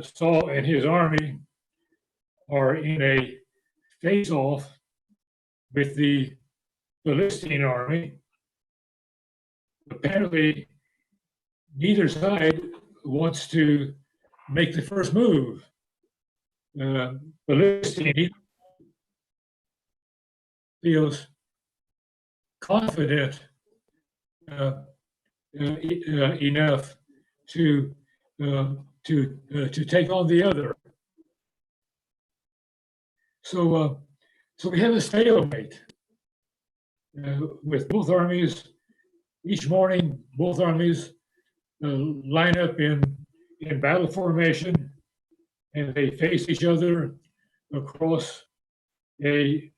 Saul and his army are in a face-off with the Philistine army. Apparently, neither side wants to make the first move. Philistine feels confident enough to take on the other. So we have a stalemate with both armies. Each morning, both armies line up in battle formation, and they face each other across a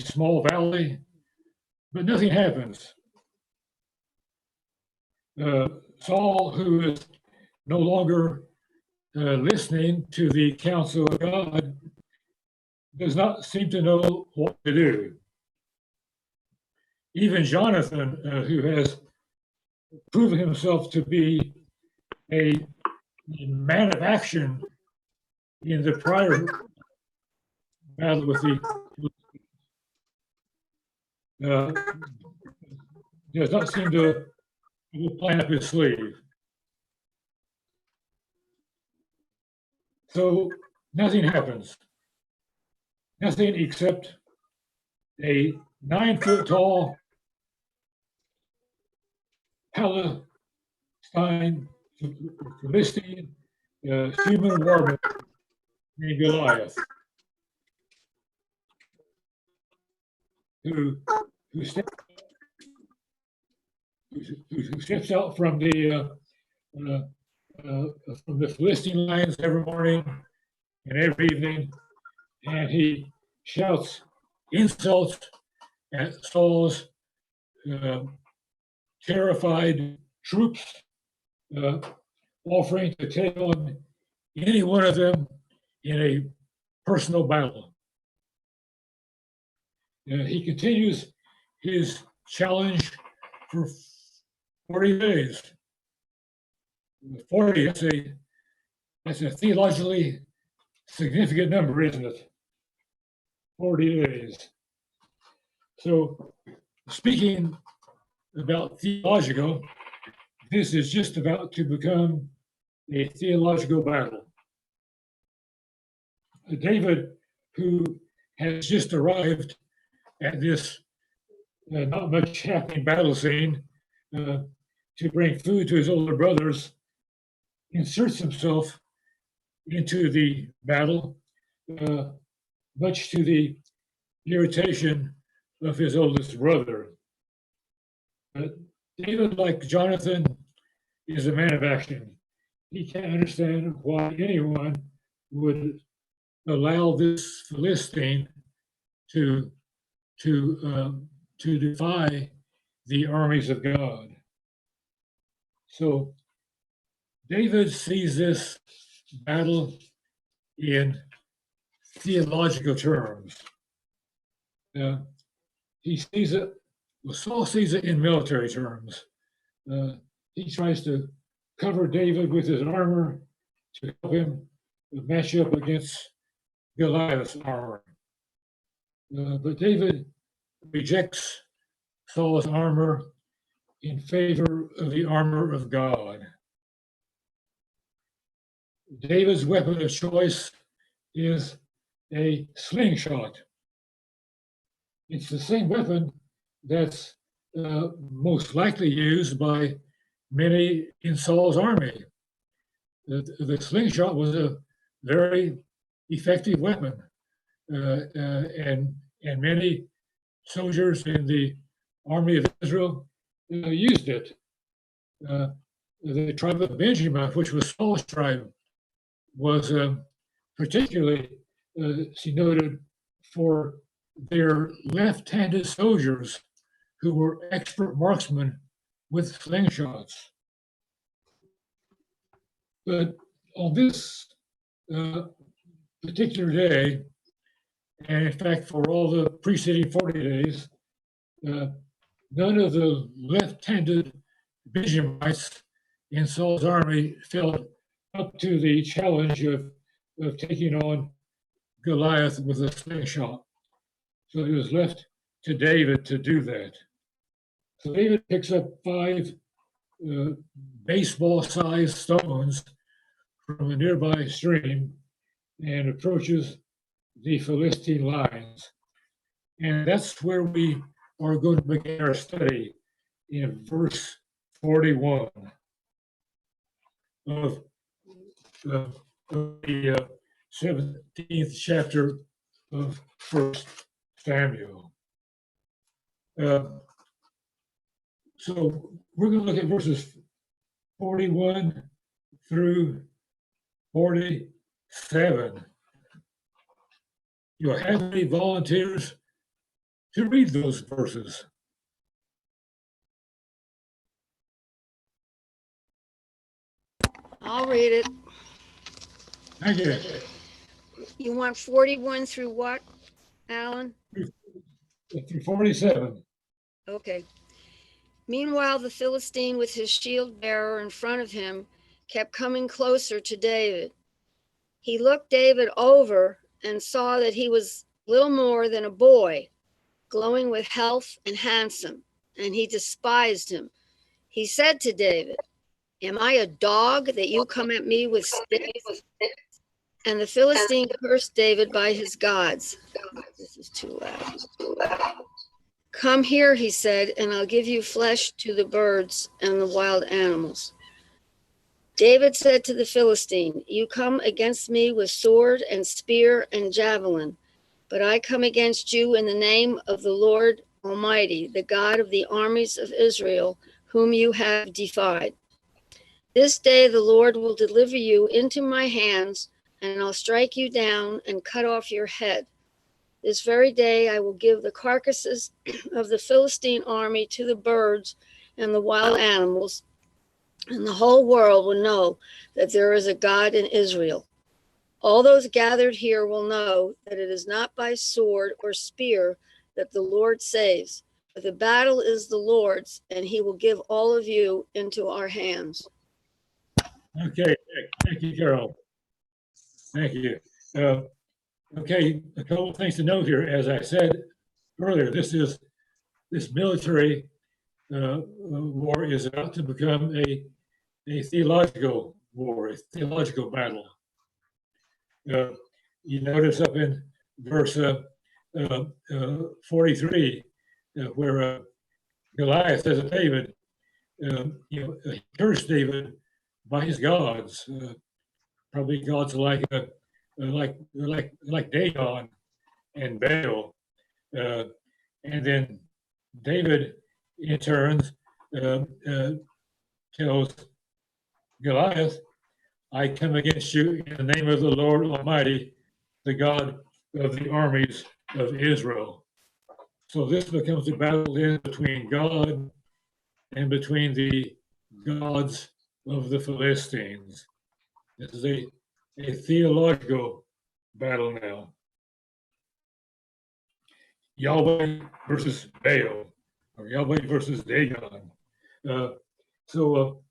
small valley, but nothing happens. Saul, who is no longer listening to the counsel of God, does not seem to know what to do. Even Jonathan, who has proven himself to be a man of action in the prior battle with the does not seem to plan up his sleeve. So nothing happens. Nothing except a 9-foot-tall Palestine Philistine human warrior named Goliath, who steps out from the Philistine lines every morning and every evening, and he shouts insults at Saul's terrified troops, offering to take on any one of them in a personal battle. He continues his challenge for 40 days. 40, that's a theologically significant number, isn't it? 40 days. So, speaking about theological, this is just about to become a theological battle. David, who has just arrived at this not much happening battle scene to bring food to his older brothers, inserts himself into the battle, much to the irritation of his oldest brother. David, like Jonathan, is a man of action. He can't understand why anyone would allow this Philistine to defy the armies of God. So David sees this battle in theological terms. He sees it, well, Saul sees it in military terms. He tries to cover David with his armor to help him match up against Goliath's armor. But David rejects Saul's armor in favor of the armor of God. David's weapon of choice is a slingshot. It's the same weapon that's most likely used by many in Saul's army. The slingshot was a very effective weapon, and many soldiers in the army of Israel used it. The tribe of Benjamin, which was Saul's tribe, was particularly noted for their left-handed soldiers who were expert marksmen with slingshots. But on this particular day, and in fact for all the preceding 40 days, none of the left-handed Benjamites in Saul's army felt up to the challenge of taking on Goliath with a slingshot. So it was left to David to do that. So David picks up 5 baseball-sized stones from a nearby stream and approaches the Philistine lines. And that's where we are going to begin our study in verse 41 of the 17th chapter of 1 Samuel. So we're going to look at verses 41 through 47. You'll have any volunteers to read those verses? I'll read it. Thank you. You want 41 through what, Alan? Through 47. Okay. Meanwhile, the Philistine with his shield bearer in front of him kept coming closer to David. He looked David over and saw that he was little more than a boy, glowing with health and handsome, and he despised him. He said to David, "Am I a dog that you come at me with sticks?" And the Philistine cursed David by his gods. This is too loud. "Come here," he said, "and I'll give you flesh to the birds and the wild animals." David said to the Philistine, "You come against me with sword and spear and javelin, but I come against you in the name of the Lord Almighty, the God of the armies of Israel, whom you have defied. This day the Lord will deliver you into my hands, and I'll strike you down and cut off your head. This very day I will give the carcasses of the Philistine army to the birds and the wild animals, and the whole world will know that there is a God in Israel. All those gathered here will know that it is not by sword or spear that the Lord saves, but the battle is the Lord's, and he will give all of you into our hands." Okay, thank you, Carol. Thank you. Okay, a couple of things to note here. As I said earlier, this military war is about to become a theological war, a theological battle. You notice up in verse 43, where Goliath says to David, he cursed David by his gods, probably gods like Dagon and Baal, and then David in turn tells Goliath, "I come against you in the name of the Lord Almighty, the God of the armies of Israel." So this becomes a battle then between God and between the gods of the Philistines. This is a theological battle now. Yahweh versus Baal, or Yahweh versus Dagon. So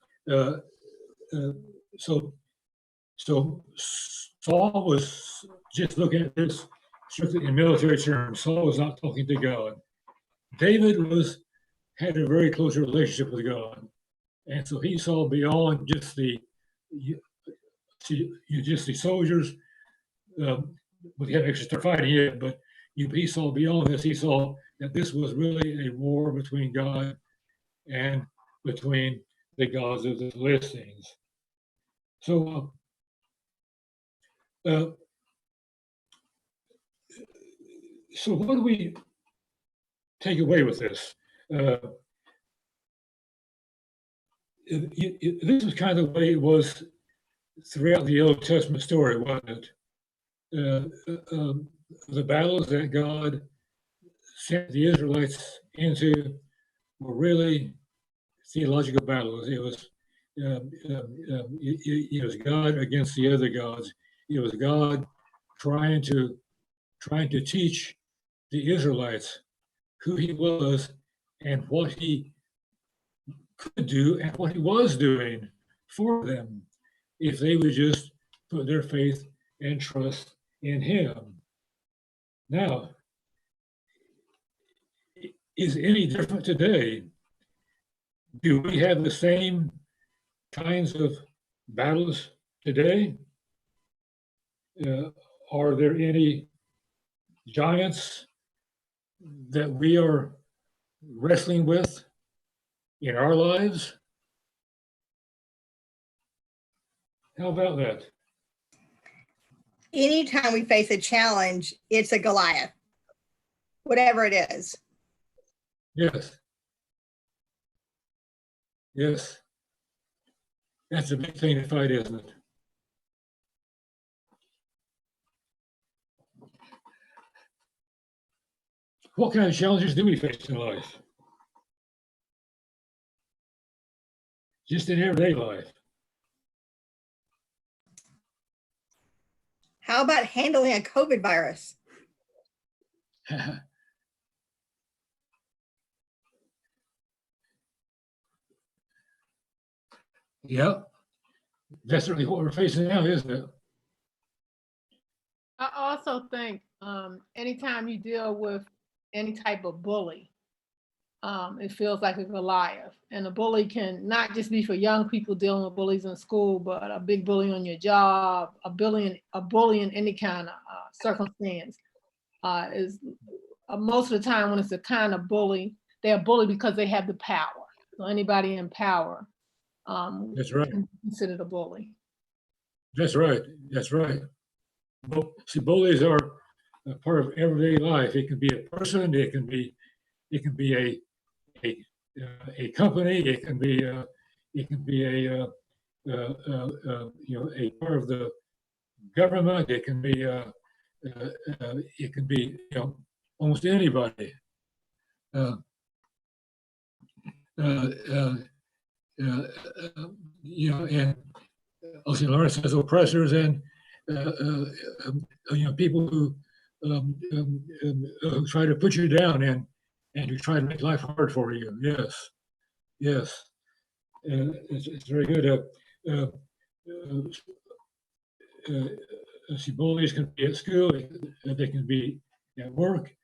Saul was just looking at this strictly in military terms. Saul was not talking to God. David had a very close relationship with God, and so he saw beyond just the soldiers. We haven't actually started fighting yet, but he saw beyond this. He saw that this was really a war between God and between the gods of the Philistines. So what do we take away with this? This is kind of the way it was throughout the Old Testament story, wasn't it? The battles that God sent the Israelites into were really theological battles. It was God against the other gods. It was God trying to teach the Israelites who he was and what he could do and what he was doing for them. if they would just put their faith and trust in him. Now, is it any different today? Do we have the same kinds of battles today? Are there any giants that we are wrestling with in our lives? How about that? Anytime we face a challenge, it's a Goliath, whatever it is. Yes. Yes. That's a big thing to fight, isn't it? What kind of challenges do we face in life? Just in everyday life. How about handling a COVID virus? Yep. That's certainly what we're facing now, isn't it? I also think anytime you deal with any type of bully, it feels like a Goliath. And a bully can not just be for young people dealing with bullies in school, but a big bully on your job, a bully in any kind of circumstance is most of the time when it's a kind of bully, they're bullied because they have the power. So anybody in power That's right. can be considered a bully. That's right. That's right. See, bullies are a part of everyday life. It can be a person. It can be a company. It can be a a part of the government. It can be almost anybody. And also Lawrence says oppressors and people who try to put you down and who try to make life hard for you. Yes, yes, it's very good. See, bullies can be at school, they can be at work,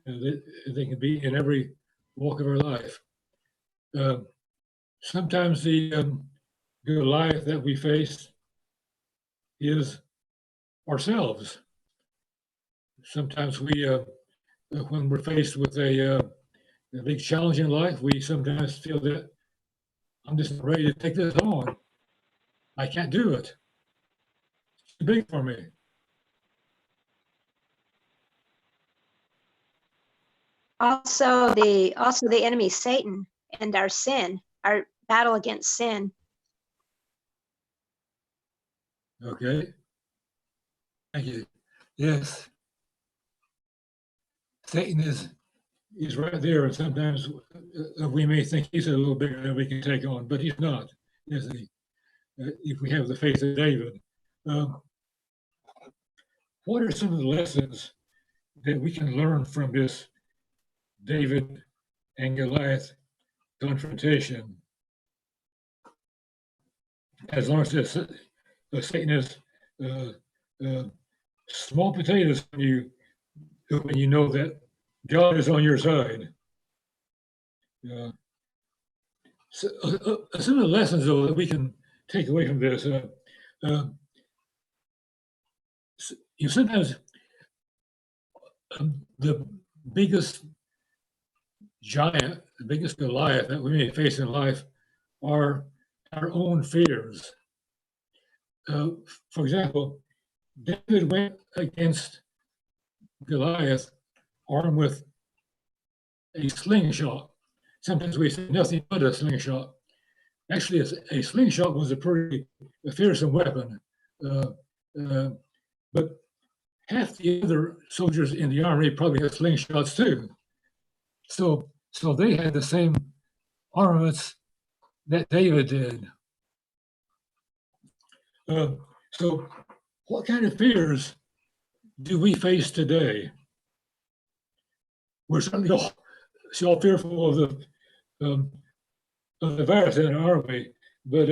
they can be in every walk of our life. Sometimes the Goliath that we face is ourselves. Sometimes we, when we're faced with a big challenge in life, we sometimes feel that I'm just not ready to take this on. I can't do it. It's too big for me. Also the enemy Satan and our sin, our battle against sin. Okay. Thank you. Yes. Satan is right there, and sometimes we may think he's a little bigger than we can take on, but he's not, is he? If we have the faith of David. What are some of the lessons that we can learn from this David and Goliath confrontation? As Lawrence says, Satan is small potatoes when you know that God is on your side. Some of the lessons, though, that we can take away from this, sometimes the biggest giant, the biggest Goliath that we may face in life are our own fears. For example, David went against Goliath armed with a slingshot. Sometimes we say nothing but a slingshot. Actually, a slingshot was a pretty fearsome weapon. But half the other soldiers in the army probably had slingshots too. So they had the same armaments that David did. So what kind of fears do we face today? We're certainly all fearful of the virus in our army, but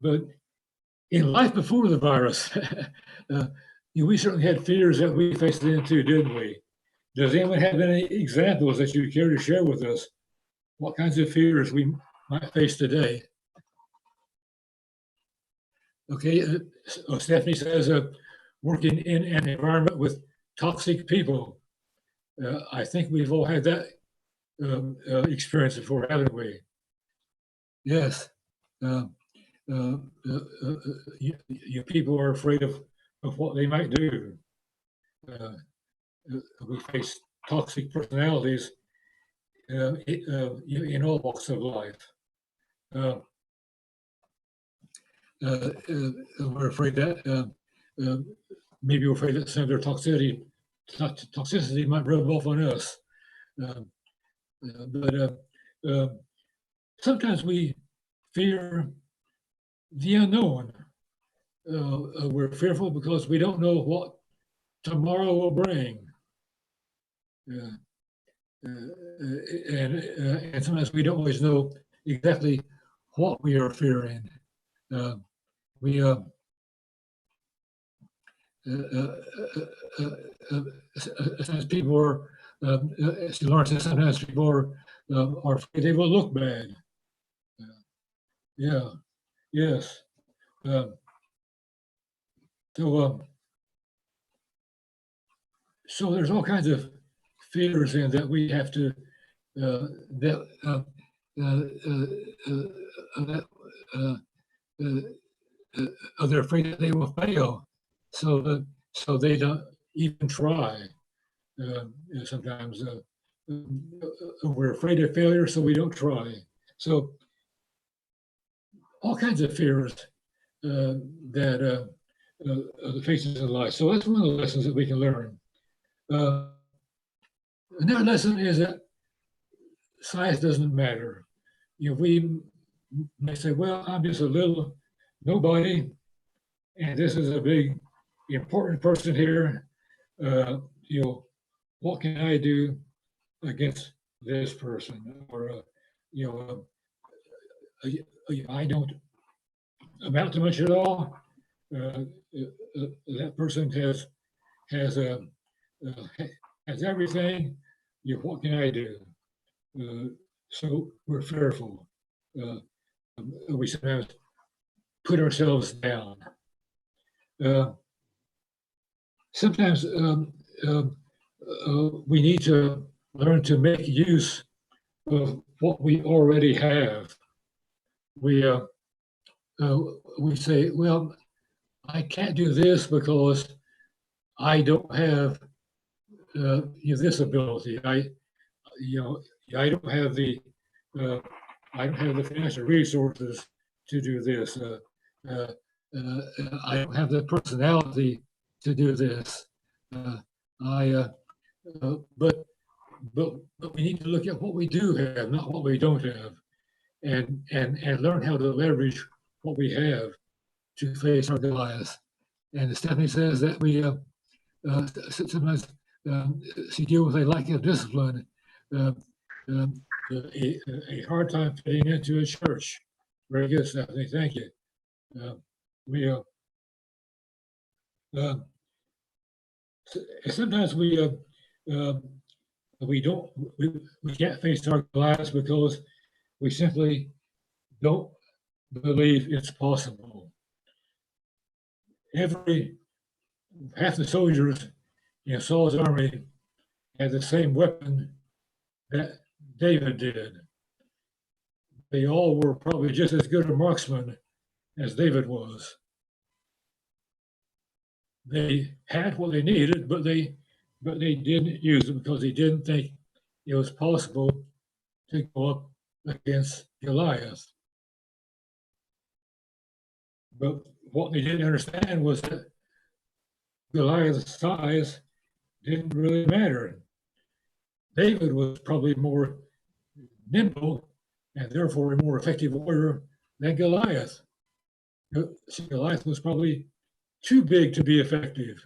but in life before the virus, we certainly had fears that we faced into, didn't we? Does anyone have any examples that you care to share with us? What kinds of fears we might face today? Okay, Stephanie says, working in an environment with toxic people. I think we've all had that experience before, haven't we? Yes. You people are afraid of what they might do. We face toxic personalities in all walks of life. We're afraid that maybe we're afraid that some of their toxicity might rub off on us. But sometimes we fear the unknown. We're fearful because we don't know what tomorrow will bring. And sometimes we don't always know exactly what we are fearing. Sometimes people are, as Lawrence says, sometimes people are afraid they will look bad. Yeah, yes. So there's all kinds of fears in that we have to they're afraid that they will fail, so they don't even try. Sometimes we're afraid of failure, so we don't try. So all kinds of fears that the faces in life. So that's one of the lessons that we can learn. Another lesson is that size doesn't matter. We may say, well, I'm just a little nobody, and this is a big important person here. What can I do against this person? Or I don't amount to much at all. That person has everything. What can I do? So we're fearful. We sometimes put ourselves down. Sometimes we need to learn to make use of what we already have. We say, well, I can't do this because I don't have this ability. I don't have the financial resources to do this. I don't have the personality to do this. But we need to look at what we do have, not what we don't have, and learn how to leverage what we have to face our Goliath. And Stephanie says that we sometimes she deals with a lack of discipline, a hard time fitting into a church. Very good, Stephanie. Thank you. Sometimes we can't face our Goliaths because we simply don't believe it's possible. Half the soldiers in Saul's army had the same weapon that David did. They all were probably just as good a marksman as David was. They had what they needed, but they didn't use it because they didn't think it was possible to go up against Goliath. But what they didn't understand was that Goliath's size didn't really matter. David was probably more nimble and therefore a more effective warrior than Goliath. Goliath was probably too big to be effective.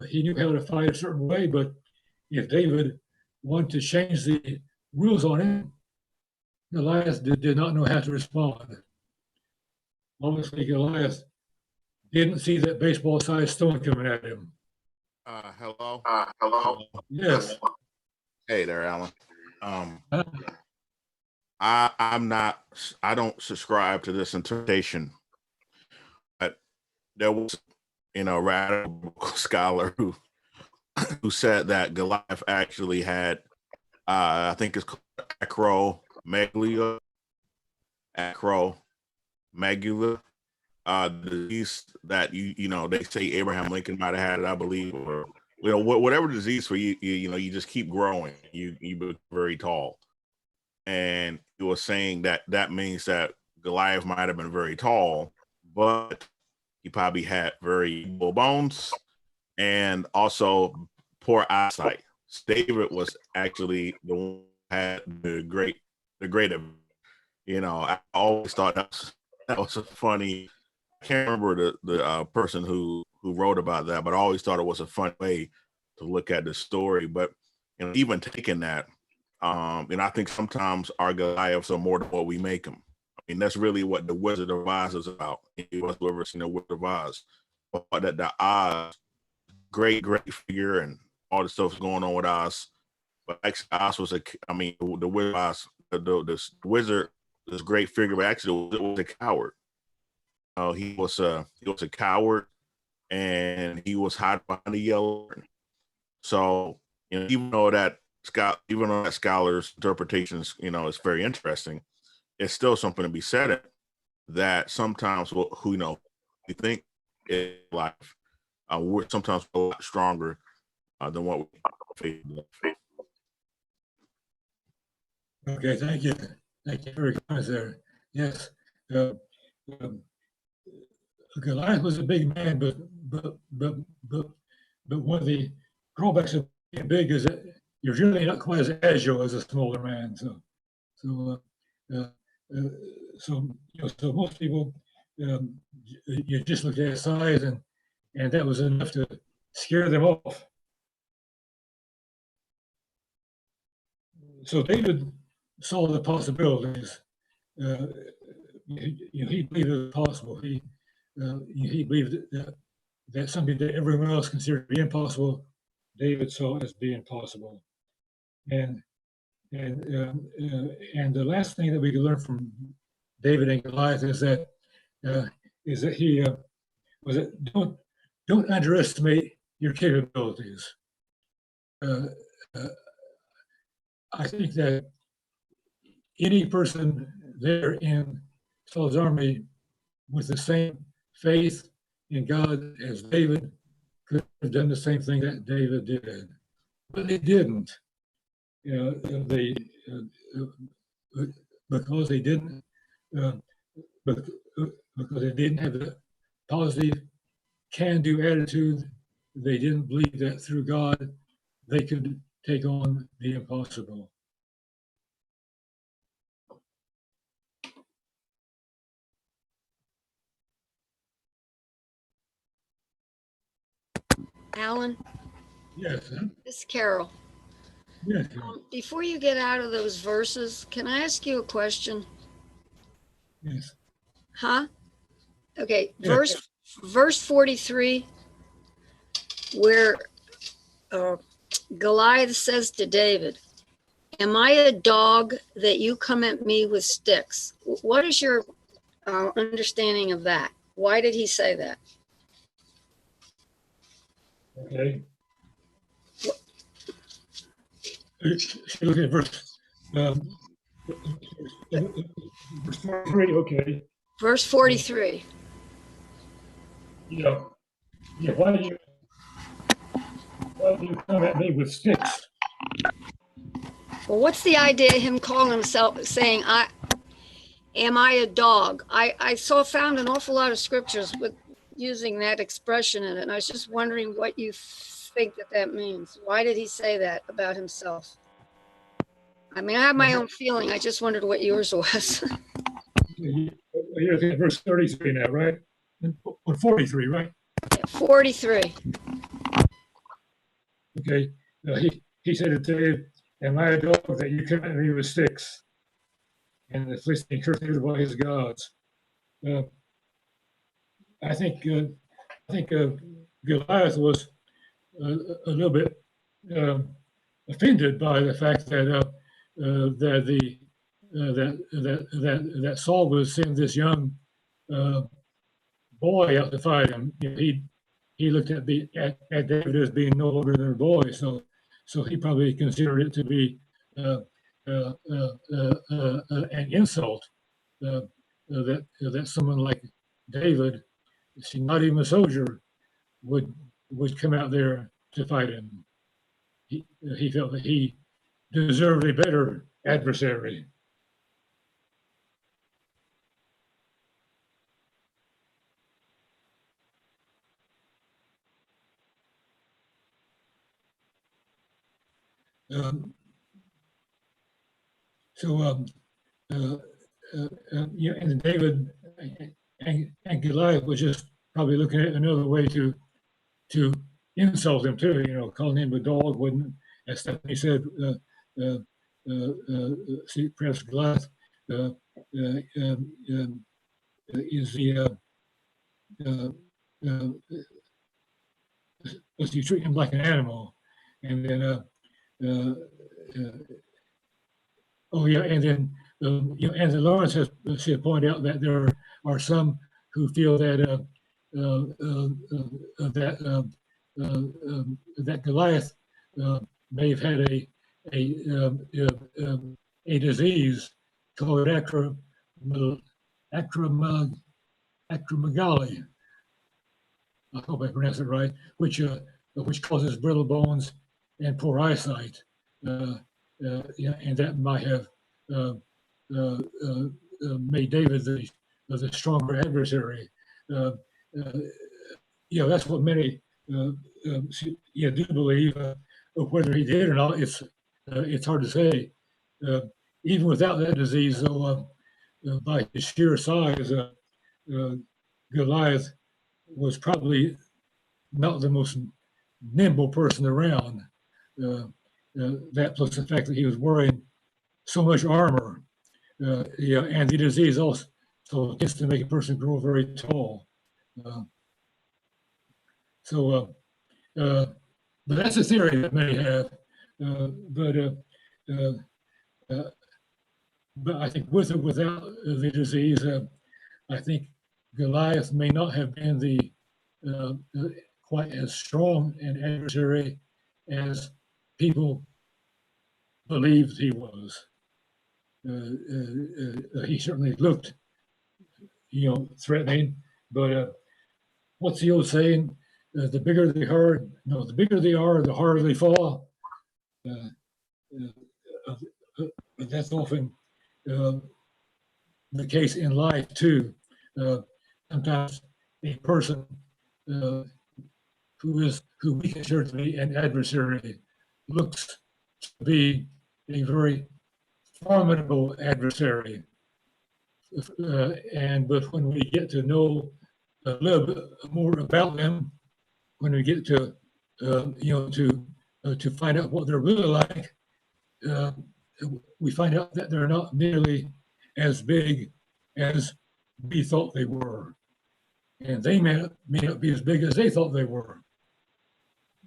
He knew how to fight a certain way, but if David wanted to change the rules on him, Goliath did not know how to respond. Obviously, Goliath didn't see that baseball-sized stone coming at him. Hello. Yes. Hey there, Alan. Huh? I don't subscribe to this interpretation. But there was, a radical scholar who said that Goliath actually had, I think it's called acromegalia, disease that they say Abraham Lincoln might have had it, I believe, or whatever disease for you, you just keep growing, you become very tall. And he was saying that means that Goliath might have been very tall, but he probably had very low bones and also poor eyesight. David was actually the one who had the great. I always thought that was a funny. I can't remember the person who wrote about that, but I always thought it was a fun way to look at the story. But even taking that, and I think sometimes our Goliaths are more than what we make them. I mean, that's really what the Wizard of Oz is about. Anyone who ever seen the Wizard of Oz, but that the Oz, great figure, and all the stuff going on with Oz. But actually, Oz was the Wizard of Oz, the wizard, this great figure, but actually it was a coward. He was a coward, and he was hiding behind the yellow. So even though that scholar's interpretations, is very interesting, it's still something to be said that sometimes we think is life. We're sometimes a lot stronger than what we face. Okay, thank you. Thank you for your comments there. Yes. Goliath was a big man, but one of the drawbacks of being big is that you're really not quite as agile as a smaller man. So most people, you just look at his size, and that was enough to scare them off. So David saw the possibilities. He believed it was possible. He believed that something that everyone else considered to be impossible, David saw as being possible. And the last thing that we can learn from David and Goliath is that he was that don't underestimate your capabilities. I think that any person there in Saul's army with the same faith in God as David could have done the same thing that David did, but they didn't. Because they didn't have the positive can-do attitude. They didn't believe that through God they could take on the impossible. Alan, Yes. Huh? this is Carol. Yes. Before you get out of those verses, can I ask you a question? Yes. Huh? Okay, Yeah. verse 43, where Goliath says to David, "Am I a dog that you come at me with sticks?" What is your understanding of that? Why did he say that? Okay. Look at verse 43. Okay. Verse 43. Yeah. Why do you come at me with sticks? Well, what's the idea of him calling himself, saying, am I a dog? I found an awful lot of scriptures with using that expression in it, and I was just wondering what you think that means. Why did he say that about himself? I mean, I have my own feeling. I just wondered what yours was. You're looking at verse 33 now, right? Or 43, right? 43. Okay. He said to David, "Am I a dog that you come at me with sticks?" and the Philistine cursed David by his gods. I think Goliath was a little bit offended by the fact that that Saul was sending this young boy out to fight him. You know, he looked at David as being no longer their boy, so he probably considered it to be an insult that someone like David, not even a soldier, would come out there to fight him. He felt that he deserved a better adversary. Um, yeah, and David and Goliath was just probably looking at another way to insult him too. You know, calling him a dog wouldn't, as Stephanie said. See, perhaps Goliath is the was you treat him like an animal, and then oh yeah, and then you know, and Lawrence has pointed out that there are some who feel that that Goliath may have had a disease called acromegaly. I hope I pronounced it right, which causes brittle bones and poor eyesight. Yeah, and that might have made David the stronger adversary. Yeah, that's what many yeah, do believe. Whether he did or not, it's hard to say. Even without that disease, though, by his sheer size, Goliath was probably not the most nimble person around. That plus the fact that he was wearing so much armor, yeah, and the disease also tends to make a person grow very tall. But that's a theory that many have. But I think with or without the disease, I think Goliath may not have been the quite as strong an adversary as people believed he was. He certainly looked, you know, threatening. But what's the old saying? The bigger they are, no, the bigger they are, the harder they fall. But that's often the case in life too. Sometimes a person who we consider to be an adversary looks to be a very formidable adversary. But when we get to know a little bit more about them, when we get to you know, to find out what they're really like, we find out that they're not nearly as big as we thought they were, and they may not be as big as they thought they were.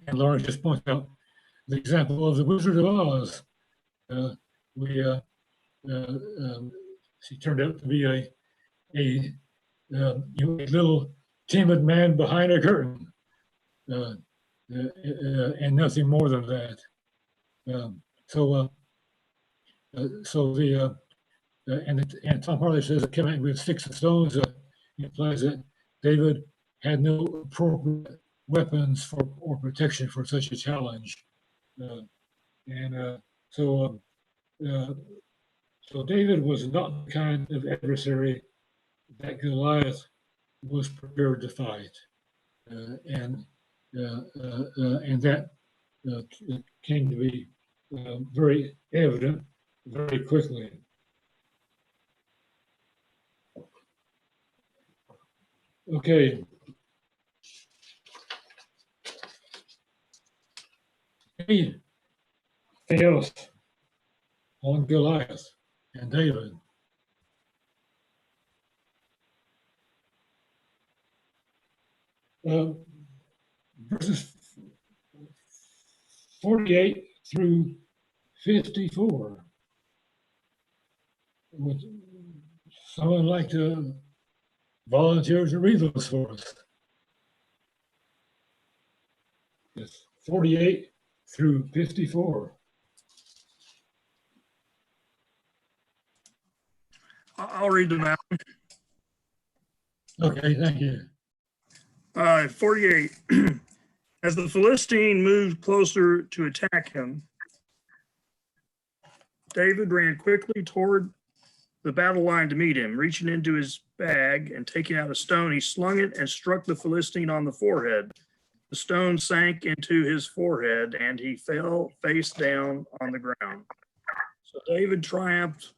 And Lauren just pointed out the example of the Wizard of Oz. She turned out to be a you know, a little timid man behind a curtain, and nothing more than that. And Tom Harley says it came out with sticks and stones. Implies that David had no appropriate weapons or protection for such a challenge. So David was not the kind of adversary that Goliath was prepared to fight, and that came to be very evident very quickly. Okay. Anything else on Goliath and David? verses 48 through 54. Would someone like to volunteer to read those for us? It's 48 through 54. I'll read them out. Okay, thank you. 48. As the Philistine moved closer to attack him, David ran quickly toward the battle line to meet him. Reaching into his bag and taking out a stone, he slung it and struck the Philistine on the forehead. The stone sank into his forehead and he fell face down on the ground. So David triumphed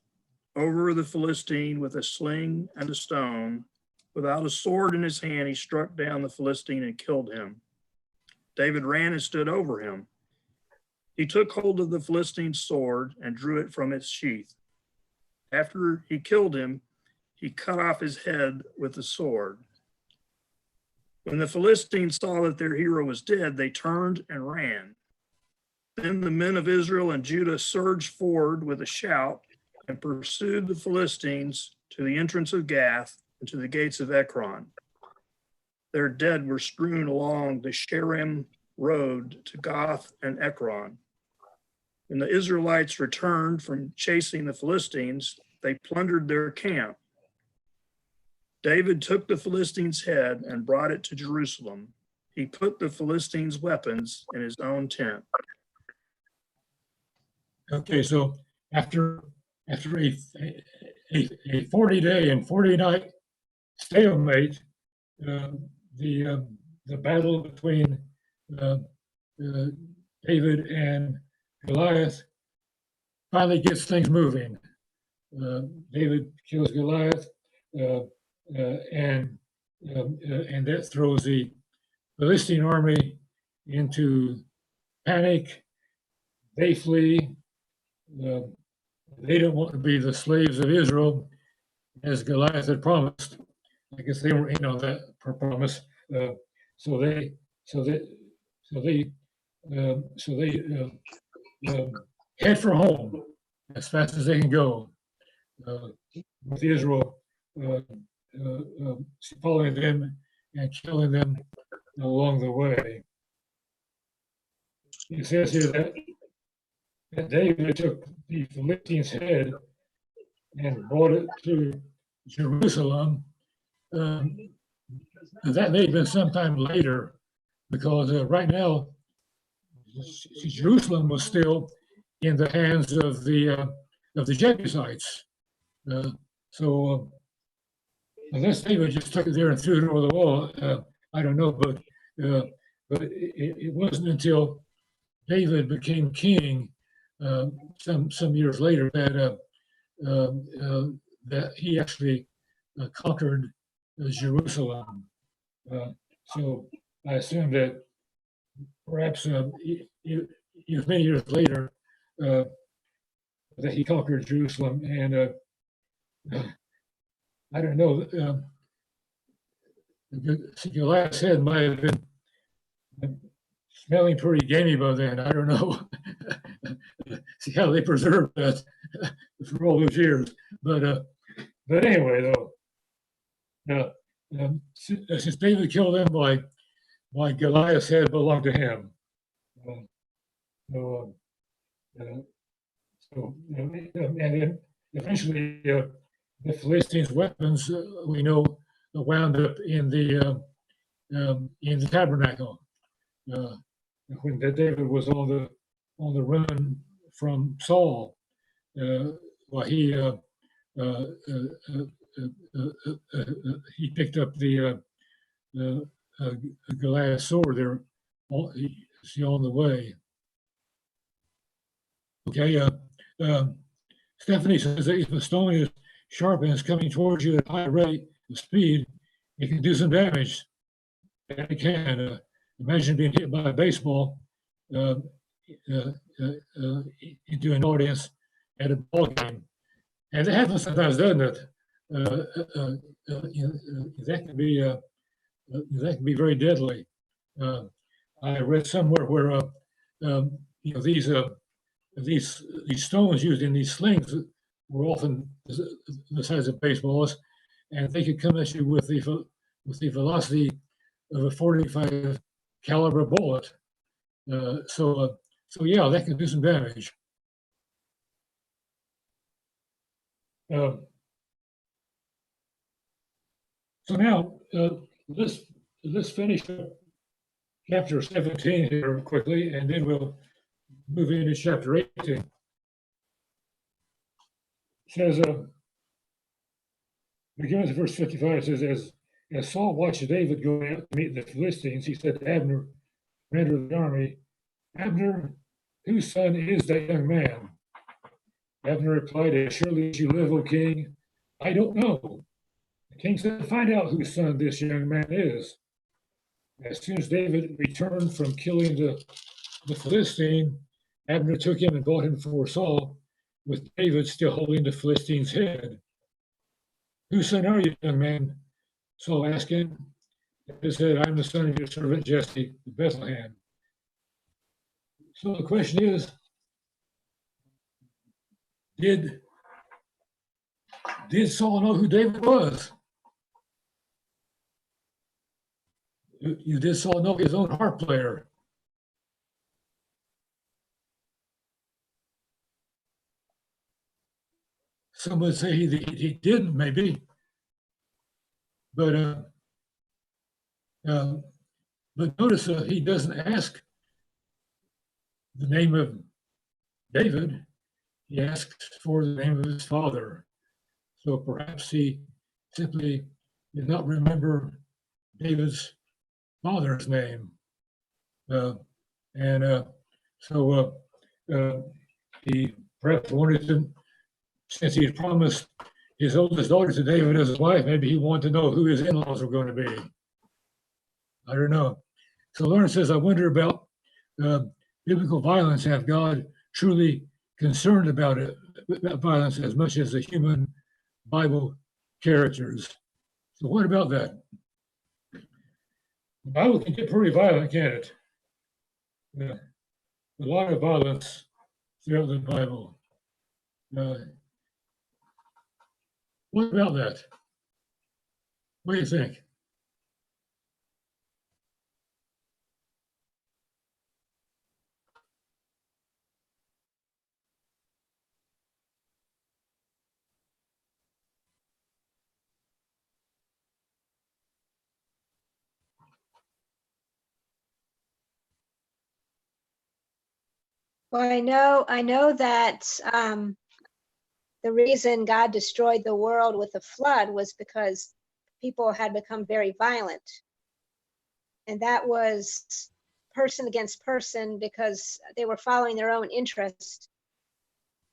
over the Philistine with a sling and a stone. Without a sword in his hand, he struck down the Philistine and killed him. David ran and stood over him. He took hold of the Philistine's sword and drew it from its sheath. After he killed him, he cut off his head with the sword. When the Philistines saw that their hero was dead, they turned and ran. Then the men of Israel and Judah surged forward with a shout and pursued the Philistines to the entrance of Gath and to the gates of Ekron. Their dead were strewn along the Sharim road to Gath and Ekron. When the Israelites returned from chasing the Philistines, they plundered their camp. David took the Philistines' head and brought it to Jerusalem. He put the Philistines' weapons in his own tent. Okay, so after a 40-day and 40-night stalemate, the battle between David and Goliath finally gets things moving. David kills Goliath, and that throws the Philistine army into panic. They flee. They don't want to be the slaves of Israel, as Goliath had promised. I guess they were in on that promise. So they head for home as fast as they can go, with Israel following them and killing them along the way. It says here that David took the Philistines' head and brought it to Jerusalem. That may have been sometime later, because right now Jerusalem was still in the hands of the Jebusites. So unless David just took it there and threw it over the wall, I don't know. But it wasn't until David became king some years later that he actually conquered Jerusalem. So I assume that perhaps many years later that he conquered Jerusalem, and I don't know. Goliath's head might have been smelling pretty gamey by then. I don't know. See how they preserved that for all those years. But anyway, though, since David killed them, why Goliath's head belonged to him. And then eventually the Philistines' weapons, we know, wound up in the tabernacle. When David was on the run from Saul, while he picked up the Goliath's sword there. He's on the way. Okay. Stephanie says that if a stone is sharp and is coming towards you at a high rate of speed, it can do some damage. And it can. Imagine being hit by a baseball into an audience at a ball game. And it happens sometimes, doesn't it? That can be that can be very deadly. I read somewhere where these stones used in these slings were often the size of baseballs, and they could come at you with the velocity of a 45 caliber bullet. So yeah, that can do some damage. So now let's finish up chapter 17 here quickly, and then we'll move into chapter 18. It says, beginning with verse 55, it says, as Saul watched David go out to meet the Philistines, he said to Abner, commander of the army, Abner, whose son is that young man? Abner replied, as surely as you live, O king, I don't know. The king said, find out whose son this young man is. As soon as David returned from killing the Philistine, Abner took him and brought him before Saul, with David still holding the Philistine's head. Whose son are you, young man? Saul asked him. David said, I'm the son of your servant Jesse of Bethlehem. So the question is, did Saul know who David was? Did Saul know his own harp player? Some would say he didn't, maybe. But notice he doesn't ask the name of David. He asks for the name of his father. So perhaps he simply did not remember David's father's name. So he perhaps wanted to, since he had promised his oldest daughter to David as his wife, maybe he wanted to know who his in-laws were going to be. I don't know. So Lawrence says, I wonder about biblical violence. Have God truly concerned about violence as much as the human Bible characters? So what about that? The Bible can get pretty violent, can't it? Yeah. A lot of violence throughout the Bible. What about that? What do you think? Well, I know that the reason God destroyed the world with a flood was because people had become very violent. And that was person against person because they were following their own interest.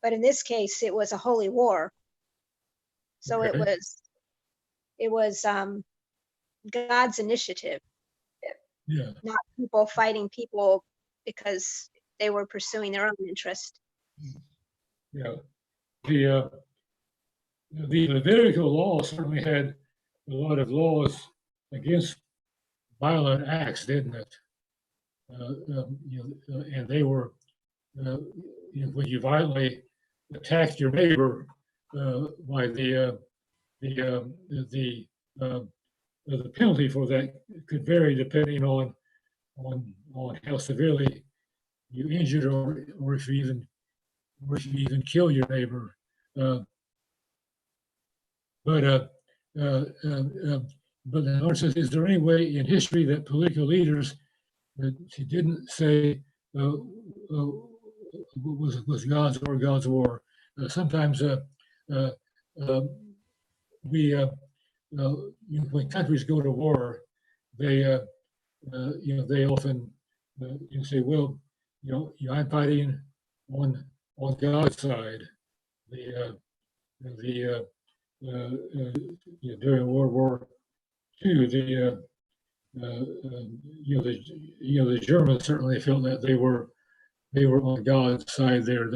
But in this case, it was a holy war. So Okay. it was God's initiative, Yeah. not people fighting people because they were pursuing their own interest. Yeah. The Levitical law certainly had a lot of laws against violent acts, didn't it? And they were, when you violently attacked your neighbor, by the penalty for that could vary depending on how severely you injured or if you even kill your neighbor. But the Lord says, is there any way in history that political leaders he didn't say was God's or God's war? Sometimes when countries go to war, they they often say, well, I'm fighting on God's side. During World War II, the Germans certainly felt that they were on God's side there.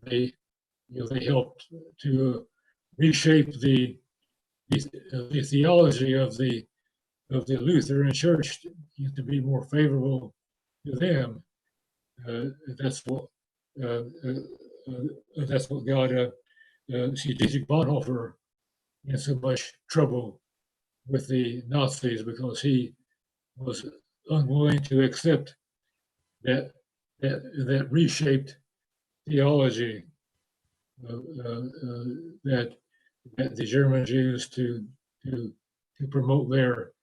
They helped to reshape the theology of the of the Lutheran Church to be more favorable to them. That's what got Dietrich Bonhoeffer in so much trouble with the Nazis, because he was unwilling to accept that reshaped theology that the Germans used to promote their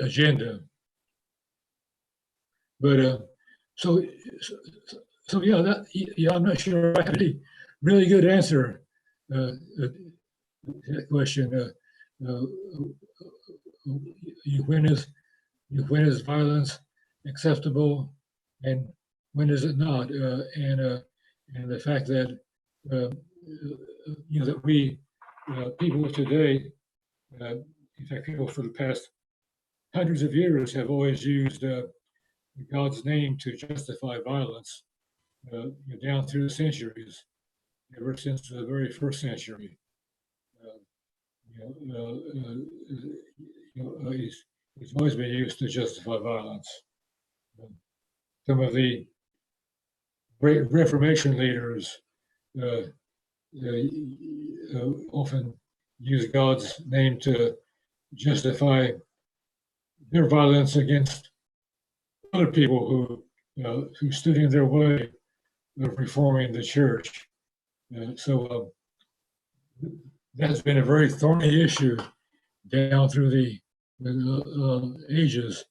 agenda. But so yeah, I'm not sure I have any really good answer to that question. When is violence acceptable, and when is it not? And the fact that that we people today, in fact, people for the past hundreds of years have always used God's name to justify violence, down through the centuries, ever since the very first century. It's always been used to justify violence. Some of the great Reformation leaders often use God's name to justify their violence against other people who stood in their way of reforming the church. So that's been a very thorny issue down through the ages.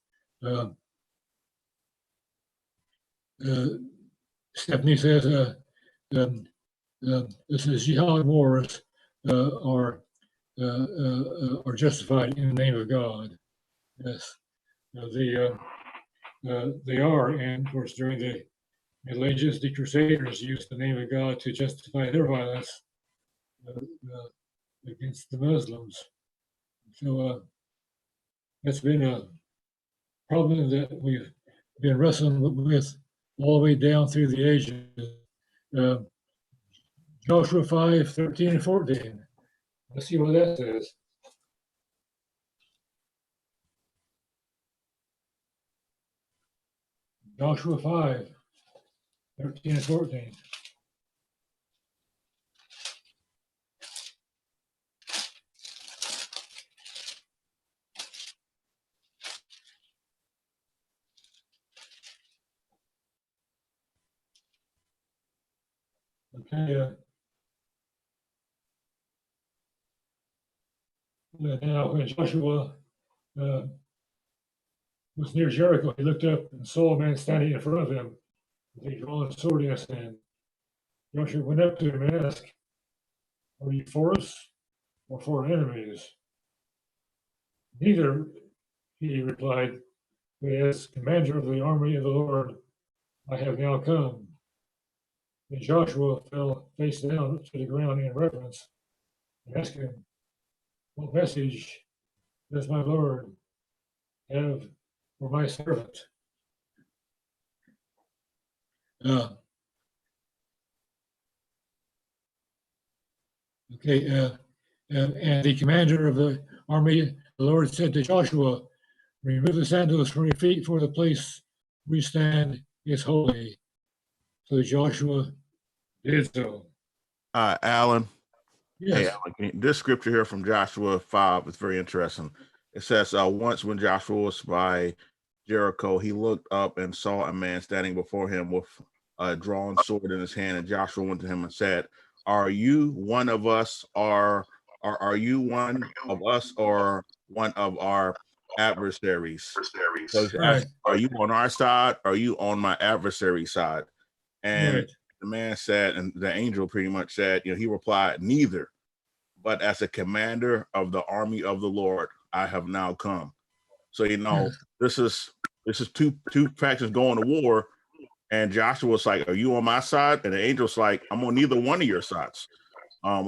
Stephanie says this is jihad wars are justified in the name of God. Yes, they are, and of course during the Middle Ages, the Crusaders used the name of God to justify their violence against the Muslims. So that's been a problem that we've been wrestling with all the way down through the ages. Joshua 5:13 and 14. Let's see what that says. Joshua 5:13 and 14. Okay. Now, when Joshua was near Jericho, he looked up and saw a man standing in front of him with a drawn sword in his hand. Joshua went up to him and asked, "Are you for us or for our enemies?" "Neither," he replied, "but as commander of the army of the Lord, I have now come." Then Joshua fell face down to the ground in reverence and asked him, "What message does my Lord have for my servant?" And the commander of the army, the Lord said to Joshua, "Remove the sandals from your feet, for the place we stand is holy." So Joshua did so. Alan. Hey, Yes. Alan, this scripture here from Joshua 5 is very interesting. It says, once when Joshua was by Jericho, he looked up and saw a man standing before him with a drawn sword in his hand. And Joshua went to him and said, "Are you one of us, or are you one of us, or one of our adversaries?" So he's asking, "Are you on our side? Or are you on my adversary side?" And the man said, and the angel pretty much said, he replied, "Neither, but as a commander of the army of the Lord, I have now come." So, this is two factions going to war. And Joshua's like, "Are you on my side?" And the angel's like, "I'm on neither one of your sides. I'm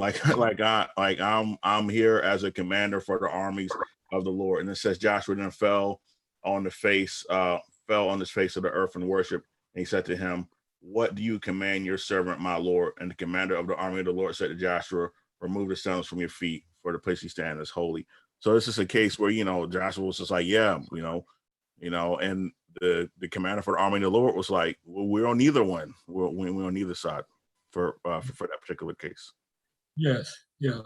here as a commander for the armies of the Lord." And it says Joshua then fell on his face of the earth and worship. And he said to him, "What do you command your servant, my Lord?" And the commander of the army of the Lord said to Joshua, "Remove the sandals from your feet, for the place you stand is holy." So this is a case where, Joshua was just like, yeah, and the commander for the army of the Lord was like, well, we're on neither one. We're on neither side for that particular case. Yes, yeah.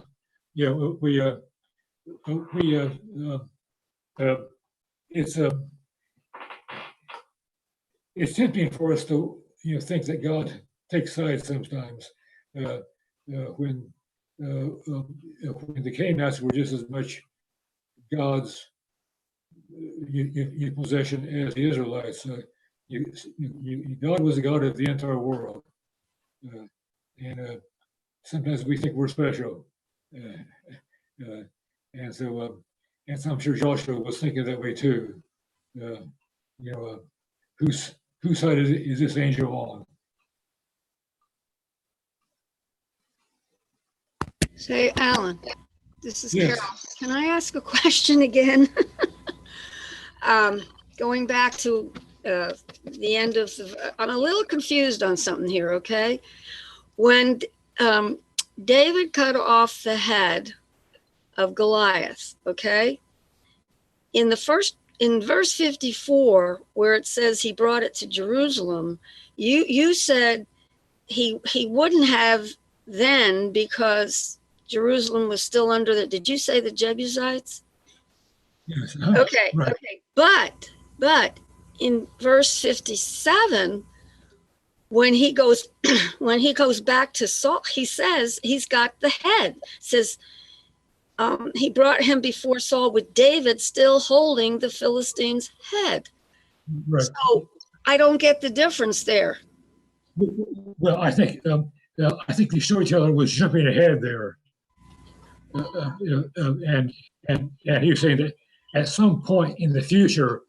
It's tempting for us to think that God takes sides sometimes when the Canaanites were just as much God's possession as the Israelites. God was the God of the entire world, and sometimes we think we're special, and so I'm sure Joshua was thinking that way too. Whose side is this angel on? Say, Alan, this is Yes. Carol. Can I ask a question again? Going back to the end of I'm a little confused on something here, okay? When David cut off the head of Goliath, okay? In verse 54, where it says he brought it to Jerusalem, you said he wouldn't have then because Jerusalem was still under did you say the Jebusites? Yes. Okay, Right. okay. But in verse 57, when he goes back to Saul, he says he's got the head. It says he brought him before Saul with David still holding the Philistine's head. Right. So I don't get the difference there. Well, I think the storyteller was jumping ahead there, and he was saying that at some point in the future,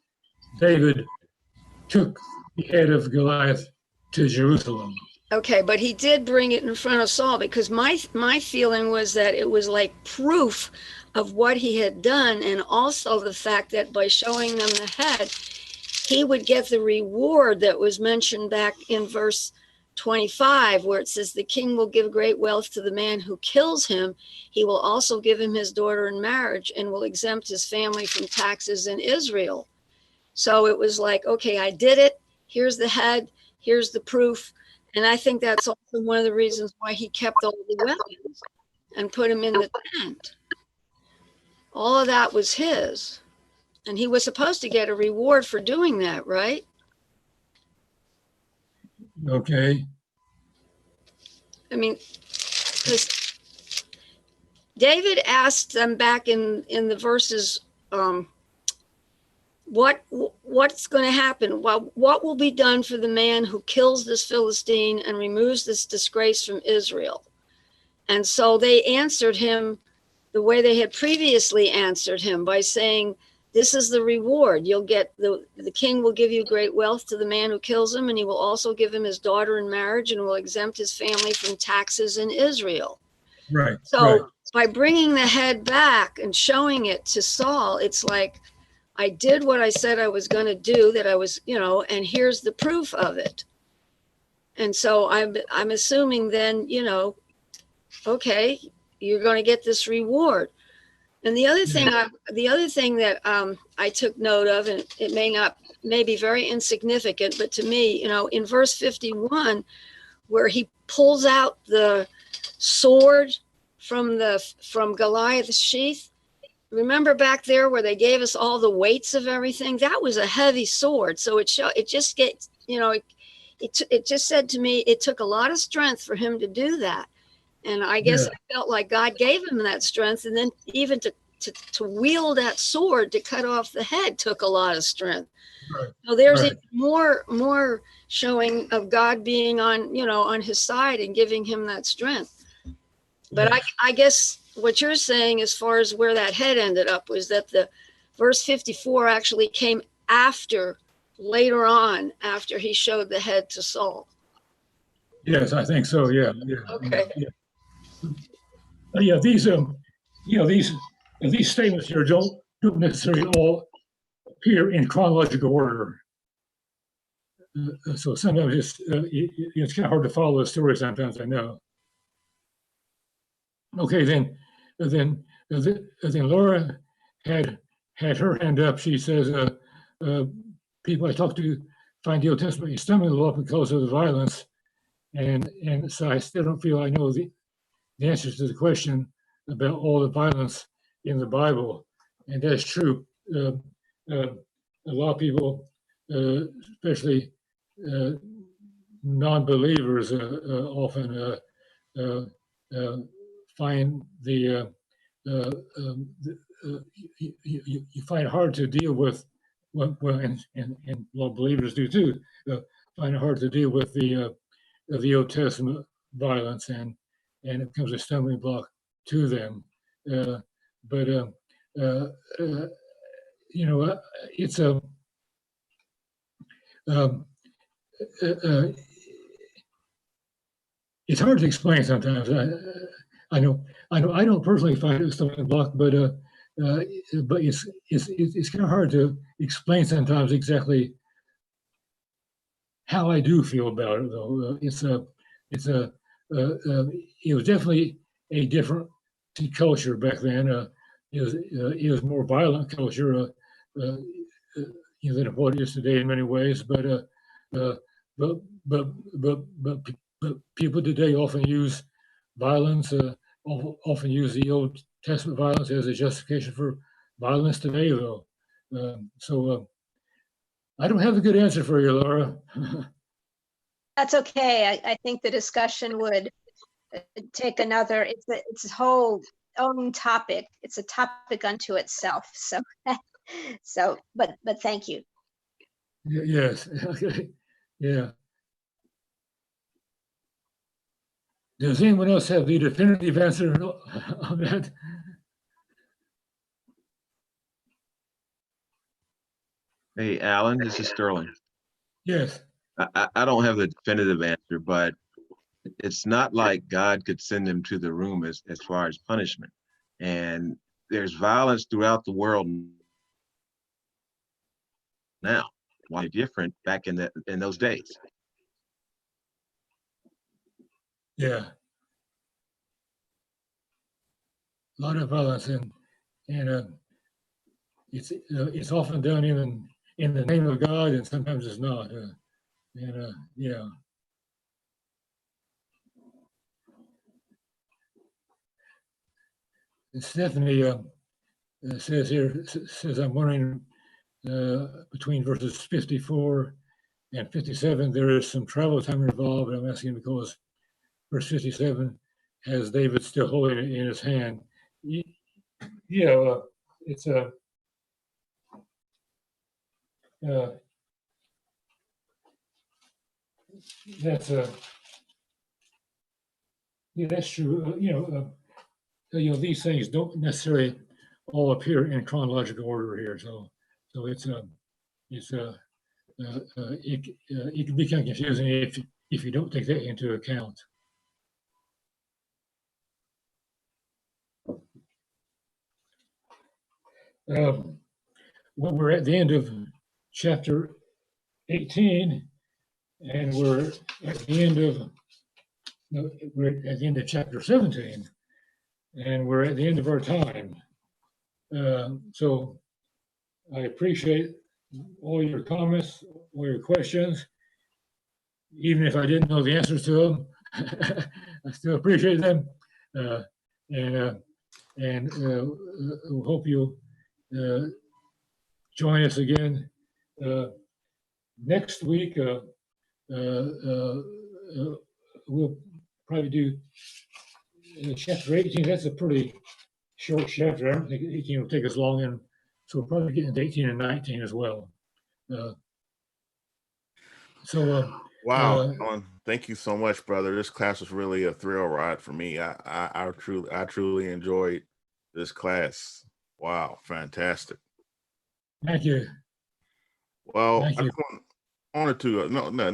David took the head of Goliath to Jerusalem. Okay, but he did bring it in front of Saul because my feeling was that it was like proof of what he had done, and also the fact that by showing them the head, he would get the reward that was mentioned back in verse 25, where it says, the king will give great wealth to the man who kills him. He will also give him his daughter in marriage and will exempt his family from taxes in Israel. So it was like, okay, I did it. Here's the head. Here's the proof. And I think that's also one of the reasons why he kept all the weapons and put them in the tent. All of that was his. And he was supposed to get a reward for doing that, right? Okay. I mean, because David asked them back in the verses, what's going to happen? Well, what will be done for the man who kills this Philistine and removes this disgrace from Israel? And so they answered him the way they had previously answered him by saying, this is the reward. You'll get the king will give you great wealth to the man who kills him, and he will also give him his daughter in marriage and will exempt his family from taxes in Israel. Right. So right. by bringing the head back and showing it to Saul, it's like, I did what I said I was going to do, that I was, and here's the proof of it. And so I'm assuming then, okay, you're going to get this reward. And the other thing that I took note of, and it may be very insignificant, but to me, in verse 51, where he pulls out the sword from Goliath's sheath. Remember back there where they gave us all the weights of everything? That was a heavy sword. So it just said to me, it took a lot of strength for him to do that. And I guess I felt like God gave him that strength. And then even to wield that sword to cut off the head took a lot of strength. Right. So there's Right. more showing of God being on his side and giving him that strength. But I guess what you're saying as far as where that head ended up was that the verse 54 actually came later on after he showed the head to Saul. Yes, I think so. Yeah. Okay. Yeah. These statements here don't necessarily all appear in chronological order. So sometimes it's kind of hard to follow the story. Sometimes, I know. Okay, then Laura had her hand up. She says, people I talk to find the Old Testament a stumbling block because of the violence. And so I still don't feel I know the answers to the question about all the violence in the Bible. And that's true. A lot of people, especially non-believers, often find you find it hard to deal with, well, and a lot of believers do too, find it hard to deal with the Old Testament violence, and it becomes a stumbling block to them. But it's a it's hard to explain sometimes. I know I don't personally find it a stumbling block, but it's kind of hard to explain sometimes exactly how I do feel about it. Though it was definitely a different culture back then. It was more violent culture, than what it is today in many ways. But people today often use violence, often use the Old Testament violence as a justification for violence today, though. I don't have a good answer for you, Laura. That's okay. I think the discussion would take another, it's a whole own topic. It's a topic unto itself. So, but thank you. Yes. Okay. Yeah. Does anyone else have the definitive answer on that? Hey, Alan, this is Sterling. Yes. I don't have the definitive answer, but it's not like God could send them to the room as far as punishment. And there's violence throughout the world now. Why different back in those days? Yeah. A lot of violence, and it's often done in the name of God, and sometimes it's not. Yeah. Stephanie says I'm wondering between verses 54 and 57 there is some travel time involved. I'm asking because verse 57 has David still holding it in his hand. Yeah, it's a that's a yeah, that's true. These things don't necessarily all appear in chronological order here, so it can become confusing if you don't take that into account. Well, we're at the end of chapter 18, and we're at the end of chapter 17, and we're at the end of our time. So I appreciate all your comments, all your questions, even if I didn't know the answers to them. I still appreciate them, and hope you'll join us again next week. We'll probably do chapter 18. That's a pretty short chapter. I don't think 18 will take us long, and so we'll probably get into 18 and 19 as well. Wow, Alan, thank you so much, brother. This class was really a thrill ride for me. I truly enjoyed this class. Wow, fantastic. Thank you. Well, Thank I you. just wanted to no